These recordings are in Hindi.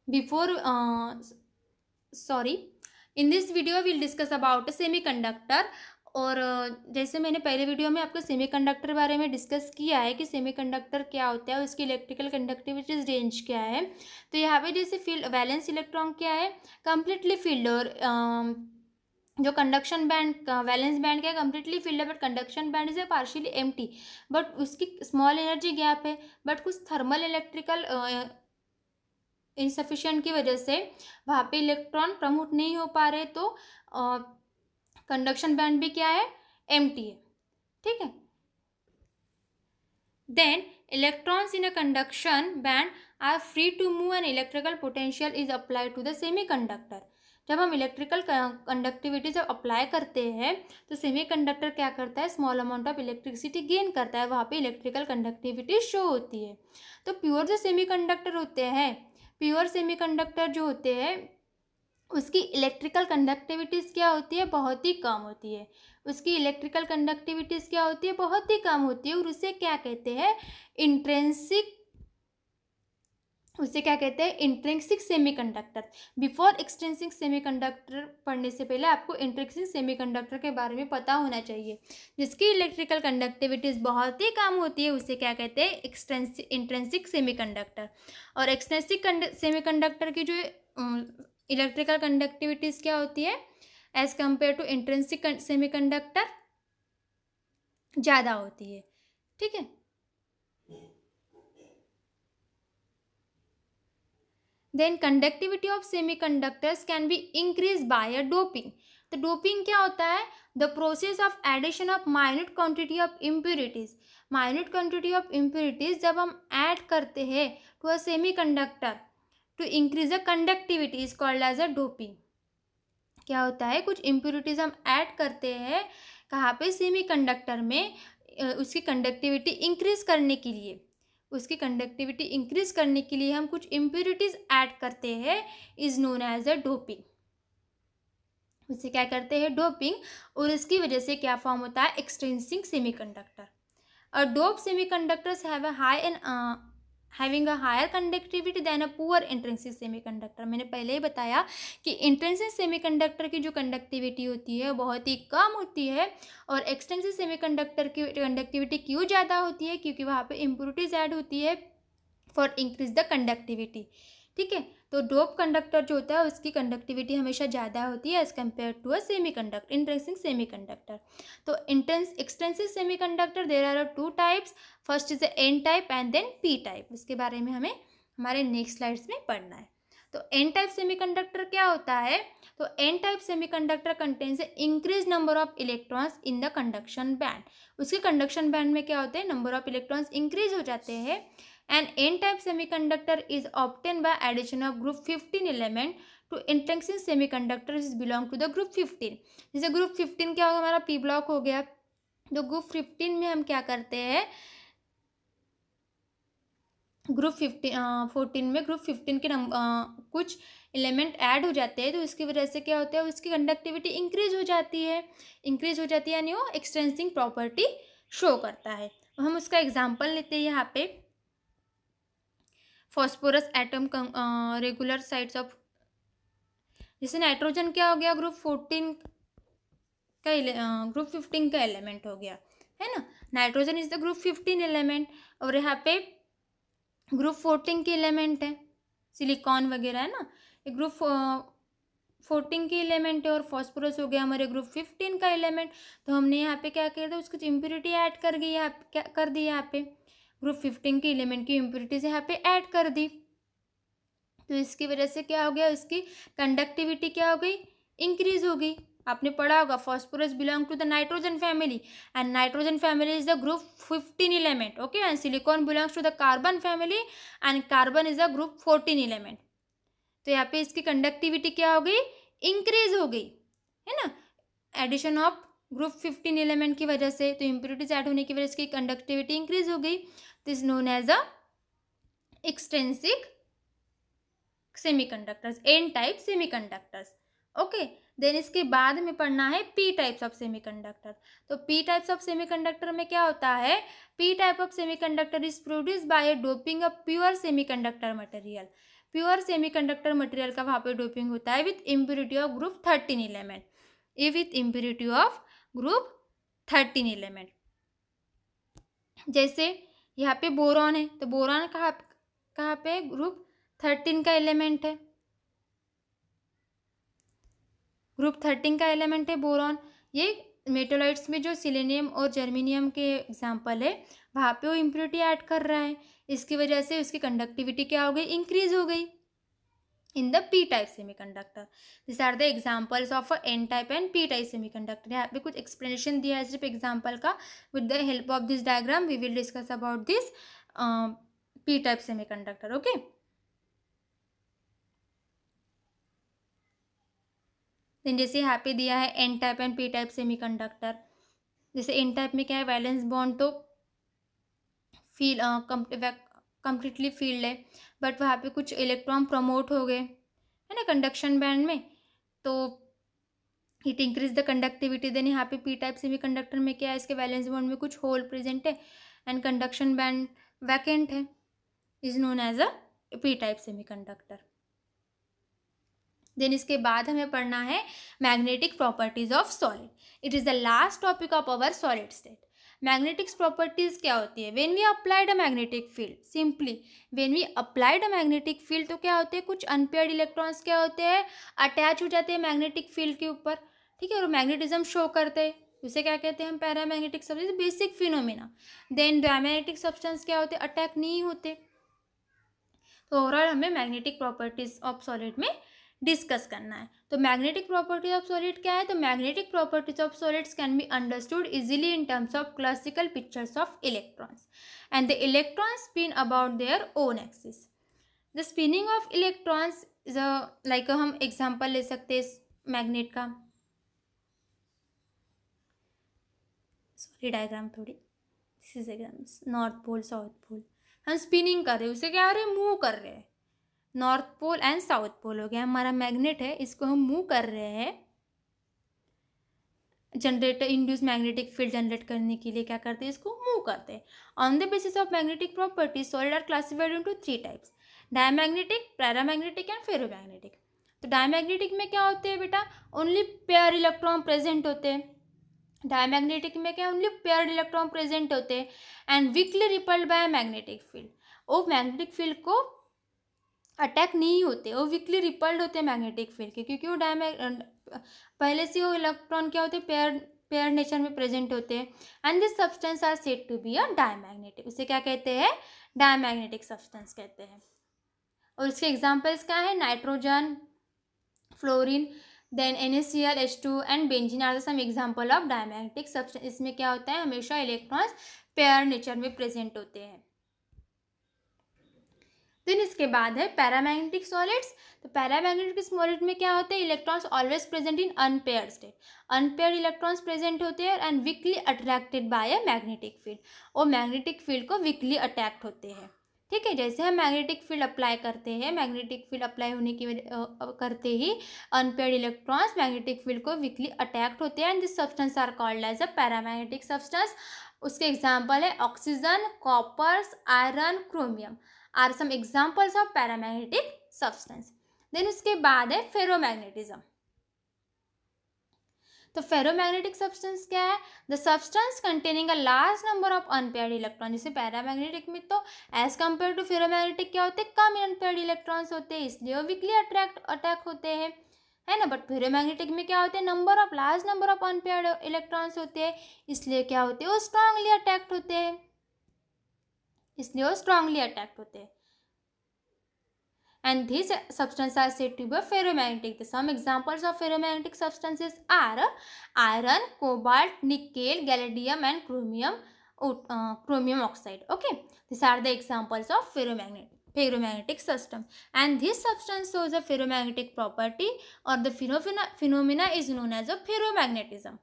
before sorry, in this video we'll discuss about semiconductor. और जैसे मैंने पहले वीडियो में आपको सेमीकंडक्टर बारे में डिस्कस किया है कि सेमीकंडक्टर क्या होता है, उसकी इलेक्ट्रिकल कंडक्टिविटी रेंज क्या है। तो यहाँ पे जैसे फील्ड वैलेंस इलेक्ट्रॉन क्या है, कंप्लीटली फील्ड। और जो कंडक्शन बैंड वैलेंस बैंड क्या है, कंप्लीटली फील्ड है, but conduction band is a partially empty, but उसकी स्मॉल एनर्जी गैप है। बट कुछ थर्मल इलेक्ट्रिकल इनसफिशिएंट की वजह से वहाँ पे इलेक्ट्रॉन प्रमोट नहीं हो पा रहे, तो कंडक्शन बैंड भी क्या है, एम्प्टी है। ठीक है। Then electrons in a conduction band are free to move and electrical potential is applied to the semiconductor. जब हम इलेक्ट्रिकल कंडक्टिविटी जब अप्लाई करते हैं तो सेमीकंडक्टर क्या करता है, small amount of electricity gain करता है, वहाँ पे इलेक्ट्रिकल कंडक्टिविटी शो होती है। तो प्योर जो सेमीकंडक्टर होते हैं, प्योर सेमीकंडक्टर जो होते हैं उसकी इलेक्ट्रिकल कंडक्टिविटीज़ क्या होती है, बहुत ही कम होती है। उसकी इलेक्ट्रिकल कंडक्टिविटीज़ क्या होती है, बहुत ही कम होती है। और उसे क्या कहते हैं, इंट्रिंसिक, उसे क्या कहते हैं, intrinsic semiconductor. Before extrinsic semiconductor पढ़ने से पहले आपको इंट्रिंसिक सेमीकंडक्टर के बारे में पता होना चाहिए। जिसकी इलेक्ट्रिकल कंडक्टिविटीज़ बहुत ही कम होती है उसे क्या कहते हैं, इंट्रिंसिक सेमीकंडक्टर। और एक्सट्रिंसिक सेमीकंडक्टर की जो इलेक्ट्रिकल कंडक्टिविटीज़ क्या होती है, as compare to intrinsic semiconductor ज़्यादा होती है। ठीक है। Then conductivity of semiconductors can be increase by a doping. तो डोपिंग क्या होता है, the process of addition of minute quantity of impurities. Minute quantity of impurities जब हम ऐड करते हैं to a semiconductor to increase the conductivity is called as a doping. क्या होता है, कुछ इम्प्यूरिटीज हम ऐड करते हैं कहाँ पे, सेमीकंडक्टर में, उसकी कंडक्टिविटी इंक्रीज करने के लिए। उसकी कंडक्टिविटी इंक्रीज करने के लिए हम कुछ इम्प्यूरिटीज ऐड करते हैं, is known as a doping. उसे क्या करते हैं, डोपिंग। और इसकी वजह से क्या फॉर्म होता है, एक्सट्रिंसिक सेमीकंडक्टर। और dope semiconductors have a high and having a higher conductivity than a poor intrinsic semiconductor. मैंने पहले ही बताया कि इंट्रिंसिक सेमीकंडक्टर की जो कंडक्टिविटी होती है बहुत ही कम होती है, और एक्सट्रिंसिक सेमीकंडक्टर की कंडक्टिविटी क्यों ज़्यादा होती है, क्योंकि वहाँ पे इम्प्यूरिटीज ऐड होती है फॉर इंक्रीज द कंडक्टिविटी। ठीक है। तो डोप कंडक्टर जो होता है उसकी कंडक्टिविटी हमेशा ज़्यादा होती है as compare to a semiconductor, intrinsic semiconductor. तो extrinsic semiconductor there are two types, first is N type and then P type. इसके बारे में हमें हमारे नेक्स्ट स्लाइड्स में पढ़ना है। तो एन टाइप सेमीकंडक्टर क्या होता है, तो N type semiconductor contains increase number of electrons in the conduction band. उसके कंडक्शन बैंड में क्या होते हैं, नंबर ऑफ इलेक्ट्रॉन्स इंक्रीज हो जाते हैं। An n-type semiconductor is obtained by addition of group 15 element to intrinsic semiconductor is belong to the group 15। जैसे ग्रुप 15 क्या होगा, हमारा p ब्लॉक हो गया। तो ग्रुप 15 में हम क्या करते हैं, ग्रुप 14 में ग्रुप 15 के कुछ एलिमेंट ऐड हो जाते हैं, तो इसकी वजह से क्या होता है, उसकी कंडक्टिविटी इंक्रीज हो जाती है। इंक्रीज हो जाती है यानी वो एक्सटेंसिंग प्रॉपर्टी शो करता है। हम उसका एग्जाम्पल लेते हैं यहाँ पे, phosphorus atom regular sides of, जैसे नाइट्रोजन क्या हो गया, ग्रुप 14 का ग्रुप 15 का एलिमेंट हो गया, है ना। Nitrogen is the group 15 element, और यहाँ पे ग्रुप 14 के एलिमेंट है, सिलिकॉन वगैरह, है ना, ये ग्रुप 14 के एलिमेंट है। और फॉस्फोरस हो गया हमारे ग्रुप 15 का एलिमेंट। तो हमने यहाँ पे क्या किया था, उसकी इम्प्यूरिटी ऐड कर गई, यहाँ क्या कर दी, यहाँ पे ग्रुप 15 के एलिमेंट की इम्प्यूरिटीज यहाँ पे ऐड कर दी। तो इसकी वजह से क्या हो गया, इसकी कंडक्टिविटी क्या हो गई, इंक्रीज हो गई। आपने पढ़ा होगा phosphorus belong to the nitrogen family and nitrogen family is the group 15 element, okay. And silicon belongs to the carbon family and carbon is the group 14 element. तो यहाँ पे इसकी कंडक्टिविटी क्या हो गई, इंक्रीज हो गई, है ना, एडिशन ऑफ ग्रुप 15 एलिमेंट की वजह से। तो इम्प्यूरिटीज ऐड होने की वजह से इसकी कंडक्टिविटी इंक्रीज हो गई। This known as a extrinsic semiconductors, N type semiconductors, okay. Then इसके बाद में पढ़ना है पी टाइप्स ऑफ सेमीकंडक्टर। तो पी टाइप्स ऑफ सेमीकंडक्टर में क्या होता है, P type of semiconductor is produce by doping a pure semiconductor material. Pure semiconductor material का वहाँ पे डोपिंग होता है with impurity of group 13 element, ये with impurity of group 13 element. जैसे यहाँ पे बोरॉन है, तो बोरॉन कहाँ पे ग्रुप 13 का एलिमेंट है, ग्रुप 13 का एलिमेंट है बोरॉन। ये मेटोलाइट्स में जो सिलेनियम और जर्मेनियम के एग्जाम्पल है वहाँ पे वो इम्प्योरिटी ऐड कर रहा है, इसकी वजह से उसकी कंडक्टिविटी क्या हो गई, इंक्रीज हो गई in the P type semiconductor. This are the examples of N type and P type semiconductor. यहाँ पे कुछ एक्सप्लेनेशन दिया है सिर्फ एग्जांपल का। With the help of this diagram we will discuss about this P type semiconductor. Okay, then जैसे यहाँ पे दिया है N type and P type semiconductor. जैसे एन टाइप में क्या है, वैलेंस बॉन्ड तो फील कंप्लीटली फील्ड है, बट वहाँ पे कुछ इलेक्ट्रॉन प्रमोट हो गए है ना कंडक्शन बैंड में, तो it increase the conductivity. Then यहाँ पे पी टाइप सेमीकंडक्टर में क्या है, इसके वैलेंस बॉन्ड में कुछ होल प्रेजेंट है एंड कंडक्शन बैंड वैकेंट है, is known as a P type semiconductor. Then इसके बाद हमें पढ़ना है magnetic properties of solid. It is the last topic of our solid state. Magnetics properties क्या होती है, when we applied a magnetic field, simply when we applied a magnetic field तो क्या होते हैं, कुछ अनपेयर्ड इलेक्ट्रॉन्स क्या होते हैं, अटैच हो जाते हैं मैग्नेटिक फील्ड के ऊपर, ठीक है, और मैग्नेटिज्म शो करते हैं, उसे क्या कहते हैं हम, paramagnetic substance, basic phenomena. Then diamagnetic substance क्या होते हैं, अटैक नहीं होते। तो ओवरऑल हमें मैग्नेटिक प्रॉपर्टीज ऑफ सॉलिड में डिस्कस करना है। तो मैग्नेटिक प्रॉपर्टीज ऑफ सॉलिड क्या है, तो magnetic properties of solids can be understood easily in terms of classical pictures of electrons and the electrons spin about their own axis. The spinning of electrons is like हम एग्जांपल ले सकते हैं मैग्नेट का, सॉरी डायग्राम थोड़ी, this is exam north pole south pole, हम स्पिनिंग कर रहे हैं, उसे क्या हो रहे हैं, मूव कर रहे हैं, north pole and south pole हो गया, हमारा मैग्नेट है, इसको हम मूव कर रहे हैं, generator induce magnetic field generate करने के लिए क्या करते हैं, इसको मूव करते हैं। On the basis of magnetic properties solid are classified into 3 types, diamagnetic, paramagnetic and ferromagnetic. तो डायमैग्नेटिक में क्या होते हैं बेटा, ओनली पेयर इलेक्ट्रॉन प्रेजेंट होते हैं, डायमैग्नेटिक में क्या, ओनली पेयर इलेक्ट्रॉन प्रेजेंट होते हैं and weekly rippled by magnetic field, वो मैग्नेटिक फील्ड को अटैक नहीं होते, वो वीकली रिपल्ड होते हैं मैग्नेटिक फील्ड के, क्योंकि वो पहले से वो इलेक्ट्रॉन क्या होते हैं, पेयर नेचर में प्रेजेंट होते हैं and this substance are said to be a diamagnetic, उसे क्या कहते हैं, डायमैग्नेटिक सब्सटेंस कहते हैं। और उसके एग्जांपल्स क्या है, nitrogen, fluorine, then NaCl, H2 and benzene are some example of diamagnetic substance. इसमें क्या होता है, हमेशा इलेक्ट्रॉन्स पेयर नेचर में प्रेजेंट होते हैं। देन इसके बाद है पैरामैग्नेटिक सॉलिड्स। तो पैरामैग्नेटिक सॉलिड में क्या होते हैं, electrons always present in unpaired state, unpaired electrons present होते हैं and weakly attracted by a magnetic field, और मैग्नेटिक फील्ड को वीकली अट्रैक्ट होते हैं, ठीक है। जैसे हम मैग्नेटिक फील्ड अप्लाई करते हैं, मैग्नेटिक फील्ड अप्लाई होने की करते ही अनपेयर्ड इलेक्ट्रॉन्स मैग्नेटिक फील्ड को वीकली अट्रैक्ट होते हैं and this substance are called as a paramagnetic substance. उसके एग्जाम्पल है oxygen, coppers, iron, chromium are some examples of paramagnetic substance. Then उसके बाद है फेरोमैग्नेटिज्म। तो फेरोमैग्नेटिक सब्सटेंस क्या है, the substance containing a large number of unpaired electron. जैसे पैरामैग्नेटिक में तो एज कम्पेयर टू फेरोमैग्नेटिक क्या होते हैं, कम अनपेयर्ड इलेक्ट्रॉन्स होते हैं, इसलिए वो वीकली अटैक होते हैं, है ना। बट फेरोमैग्नेटिक में क्या होते हैं, large number of unpaired electrons होते हैं, इसलिए क्या होते हैं, वो स्ट्रांगली अटैक्ट होते हैं, इसलिए वो स्ट्रांगली अटैक्ट होते हैं। And these substances are said to be ferromagnetic. Some examples of ferromagnetic substances are iron, cobalt, nickel, gallium, and chromium oxide. Okay, these are the examples of ferromagnetic system. And this substance shows a ferromagnetic property, or the phenomena is known as a ferromagnetism.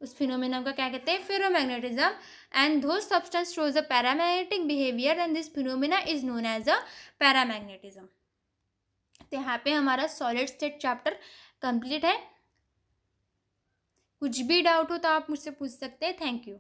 उस फिनोमेना का क्या कहते हैं, फेरोमैग्नेटिज्म। एंड दो substance shows a paramagnetic behaviour and this phenomena is known as a paramagnetism. तो यहाँ पे हमारा सॉलिड स्टेट चैप्टर कंप्लीट है। कुछ भी डाउट हो तो आप मुझसे पूछ सकते हैं। Thank you.